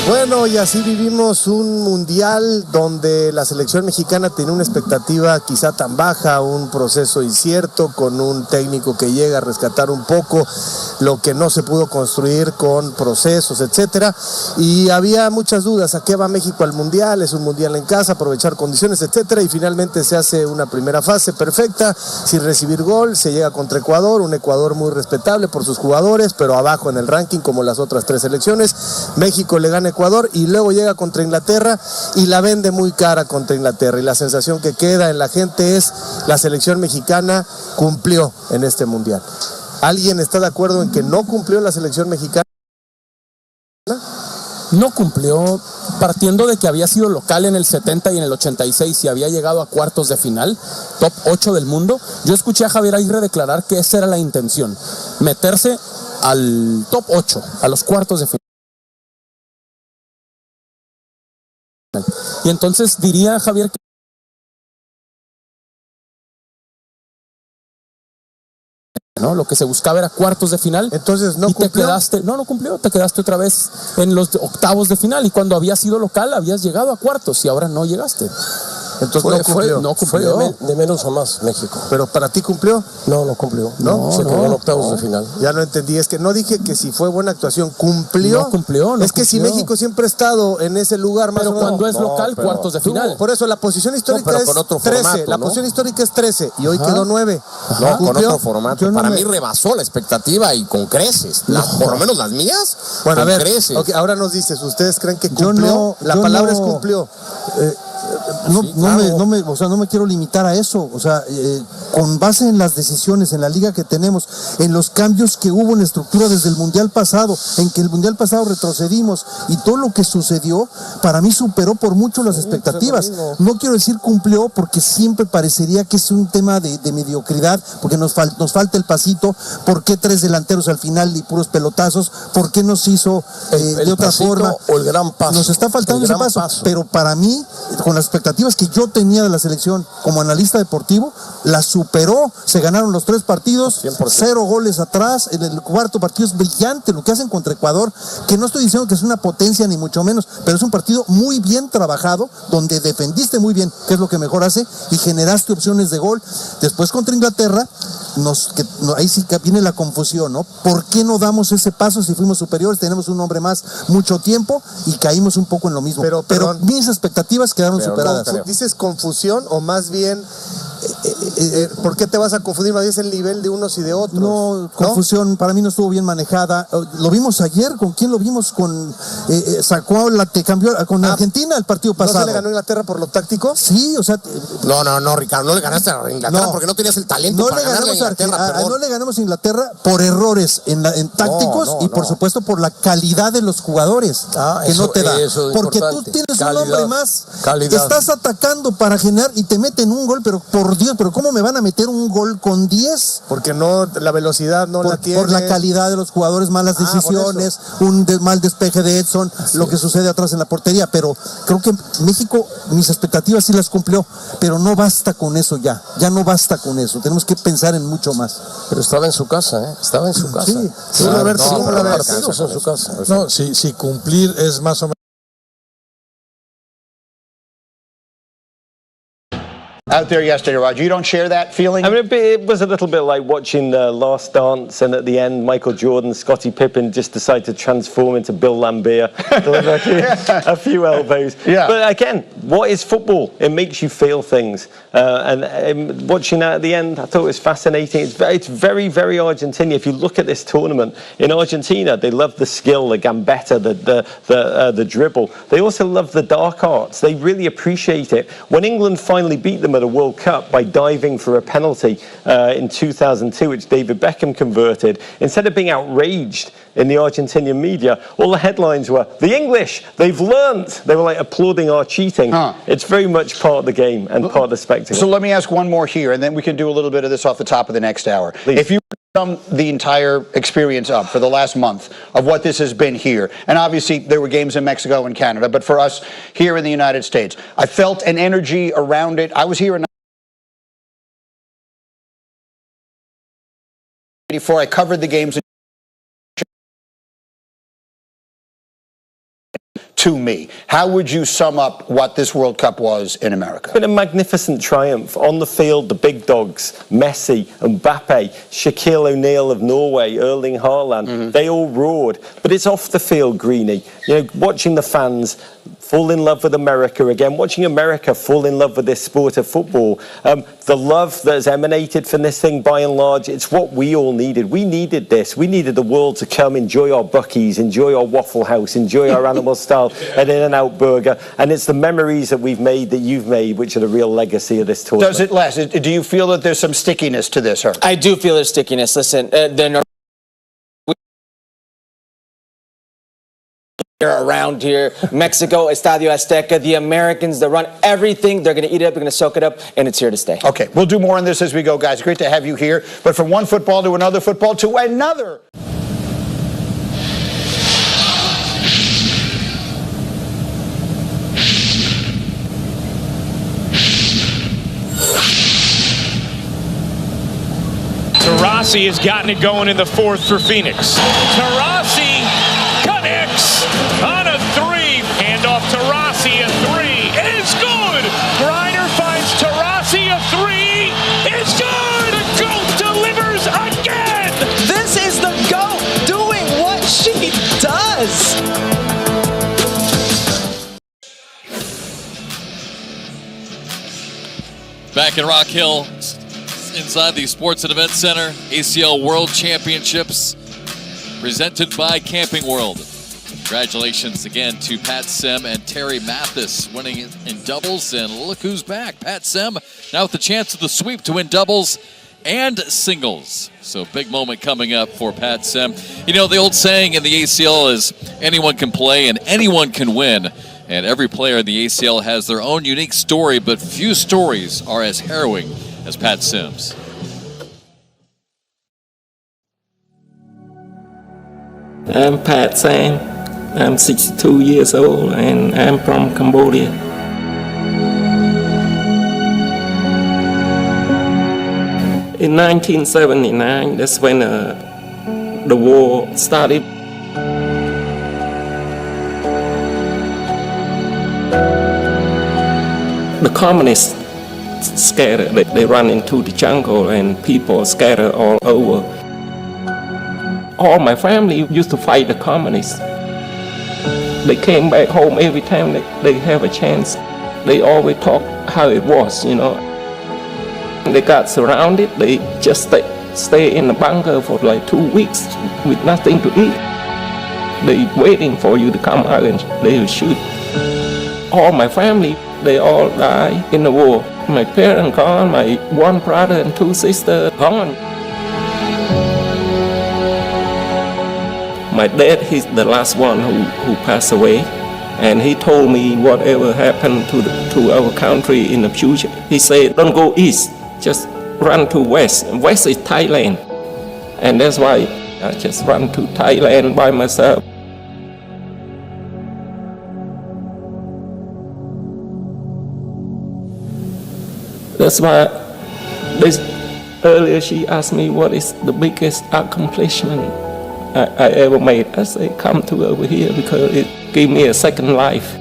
Bueno, y así vivimos un mundial donde la selección mexicana tenía una expectativa quizá tan baja, un proceso incierto, con un técnico que llega a rescatar un poco lo que no se pudo construir con procesos, etcétera. Y había muchas dudas: ¿a qué va México al mundial? ¿Es un mundial en casa? ¿Aprovechar condiciones, etcétera? Y finalmente se hace una primera fase perfecta, sin recibir gol, se llega contra Ecuador, un Ecuador muy respetable por sus jugadores, pero abajo en el ranking como las otras tres selecciones. México le gana a Ecuador y luego llega contra Inglaterra y la vende muy cara contra Inglaterra, y la sensación que queda en la gente es: la selección mexicana cumplió en este mundial. ¿Alguien está de acuerdo en que no cumplió la selección mexicana? No cumplió, partiendo de que había sido local en el 70 y en el 86 y había llegado a cuartos de final, top 8 del mundo. Yo escuché a Javier Aguirre declarar que esa era la intención, meterse al top 8, a los cuartos de final. Y entonces diría Javier que ¿no? Lo que se buscaba era cuartos de final. Entonces no y cumplió. Te quedaste, no cumplió, te quedaste otra vez en los octavos de final, y cuando habías sido local habías llegado a cuartos y ahora no llegaste. Entonces no cumplió. Fue de menos a más México. ¿Pero para ti cumplió? No cumplió. No, se quedó en octavos de final. Ya no entendí, es que no dije que si fue buena actuación, ¿cumplió? No cumplió. Es que si México siempre ha estado en ese lugar más pero o menos. cuando es local, cuartos de final. Por eso la posición histórica es 13. Formato, la posición histórica es 13 y hoy quedó 9. No, con otro formato. Para mí rebasó la expectativa y con creces. Por lo menos las mías. Bueno, a ver, creces. Okay, ahora nos dices, ¿ustedes creen que cumplió? La palabra es cumplió. No me quiero limitar a eso, o sea, con base en las decisiones, en la liga que tenemos, en los cambios que hubo en la estructura desde el mundial pasado, en que el mundial pasado retrocedimos y todo lo que sucedió, para mí superó por mucho las expectativas. No quiero decir cumplió, porque siempre parecería que es un tema de mediocridad, porque nos falta el pasito. ¿Por qué 3 delanteros al final y puros pelotazos? ¿Por qué nos hizo de otra forma? O el gran paso. Nos está faltando ese paso, pero para mí, con las expectativas que yo tenía de la selección como analista deportivo, la superó. Se ganaron los 3 partidos, 100%. 0 goles atrás. En el cuarto partido es brillante lo que hacen contra Ecuador, que no estoy diciendo que es una potencia ni mucho menos, pero es un partido muy bien trabajado, donde defendiste muy bien, que es lo que mejor hace, y generaste opciones de gol. Después contra Inglaterra, ahí sí que viene la confusión, ¿no? ¿Por qué no damos ese paso si fuimos superiores, tenemos un hombre más, mucho tiempo, y caímos un poco en lo mismo? Pero mis expectativas quedaron superadas. ¿Dices confusión o más bien por qué te vas a confundir? ¿Más bien es el nivel de unos y de otros? No, confusión, para mí no estuvo bien manejada. Lo vimos ayer, ¿con quién lo vimos? Cambió con Argentina el partido pasado. ¿No se le ganó a Inglaterra por lo táctico? Sí, o sea... No, Ricardo, no le ganaste a Inglaterra porque no tenías el talento para ganarle a Inglaterra. No le ganamos a Inglaterra por errores en tácticos y por supuesto por la calidad de los jugadores que no te da. Porque tú tienes un hombre más, estás atacando para generar y te meten un gol, pero por Dios, pero ¿cómo me van a meter un gol con 10? Porque la velocidad no la tiene. Por la calidad de los jugadores, malas decisiones, un mal despeje de Edson, lo que sucede atrás en la portería. Pero creo que México, mis expectativas sí las cumplió, pero no basta con eso ya no basta con eso. Tenemos que pensar en mucho más. Pero estaba en su casa, Estaba en su casa. Sí, en su casa. No, si cumplir es más o menos. Out there yesterday, Roger, you don't share that feeling? I mean, it was a little bit like watching The Last Dance, and at the end, Michael Jordan, Scottie Pippen just decided to transform into Bill Laimbeer, deliver a few elbows. Yeah. But again, what is football? It makes you feel things. And watching that at the end, I thought it was fascinating. It's very, very Argentinian. If you look at this tournament, in Argentina, they love the skill, the gambetta, the dribble. They also love the dark arts. They really appreciate it. When England finally beat them at a World Cup by diving for a penalty in 2002, which David Beckham converted, instead of being outraged in the Argentinian media, all the headlines were, the English, they've learnt. They were like applauding our cheating. It's very much part of the game and part of the spectacle. So let me ask one more here, and then we can do a little bit of this off the top of the next hour. Please. If you sum the entire experience up for the last month of what this has been here, and obviously there were games in Mexico and Canada, but for us here in the United States, I felt an energy around it. I was here in 1984. I covered the games to me. How would you sum up what this World Cup was in America? It's been a magnificent triumph. On the field, the big dogs, Messi, Mbappe, Shaquille O'Neal of Norway, Erling Haaland, they all roared. But it's off the field, Greenie. You know, watching the fans fall in love with America again, watching America fall in love with this sport of football. The love that has emanated from this thing, by and large, it's what we all needed. We needed this. We needed the world to come enjoy our Buc-ee's, enjoy our Waffle House, enjoy our animal style and In-N-Out burger. And it's the memories that we've made, that you've made, which are the real legacy of this tournament. Does it last? Do you feel that there's some stickiness to this, Herb? I do feel there's stickiness. Listen, around here, Mexico, Estadio Azteca, the Americans, they run everything. They're going to eat it up, they're going to soak it up, and it's here to stay. Okay, we'll do more on this as we go, guys. Great to have you here. But from one football to another football to another. Taurasi has gotten it going in the fourth for Phoenix. Taurasi connects on a three. Handoff Taurasi, a three is good. Reiner finds Taurasi, a three is good. The GOAT delivers again. This is the GOAT doing what she does. Back in Rock Hill, inside the Sports and Events Center, ACL World Championships presented by Camping World. Congratulations again to Pat Sim and Terry Mathis winning in doubles, and look who's back. Pat Sim now with the chance of the sweep to win doubles and singles. So big moment coming up for Pat Sim. You know, the old saying in the ACL is anyone can play and anyone can win. And every player in the ACL has their own unique story, but few stories are as harrowing as Pat Sim's. I'm Pat Sim. I'm 62 years old and I'm from Cambodia. In 1979, that's when the war started. The communists scattered, they run into the jungle and people scattered all over. All my family used to fight the communists. They came back home every time they have a chance. They always talk how it was, you know. They got surrounded, they just stay in the bunker for like 2 weeks with nothing to eat. They waiting for you to come out and they will shoot. All my family, they all died in the war. My parents gone, my one brother and 2 sisters gone. My dad, he's the last one who passed away, and he told me whatever happened to our country in the future. He said, don't go east, just run to west. West is Thailand, and that's why I just run to Thailand by myself. That's why earlier she asked me what is the biggest accomplishment I ever made. I say, come to over here because it gave me a second life.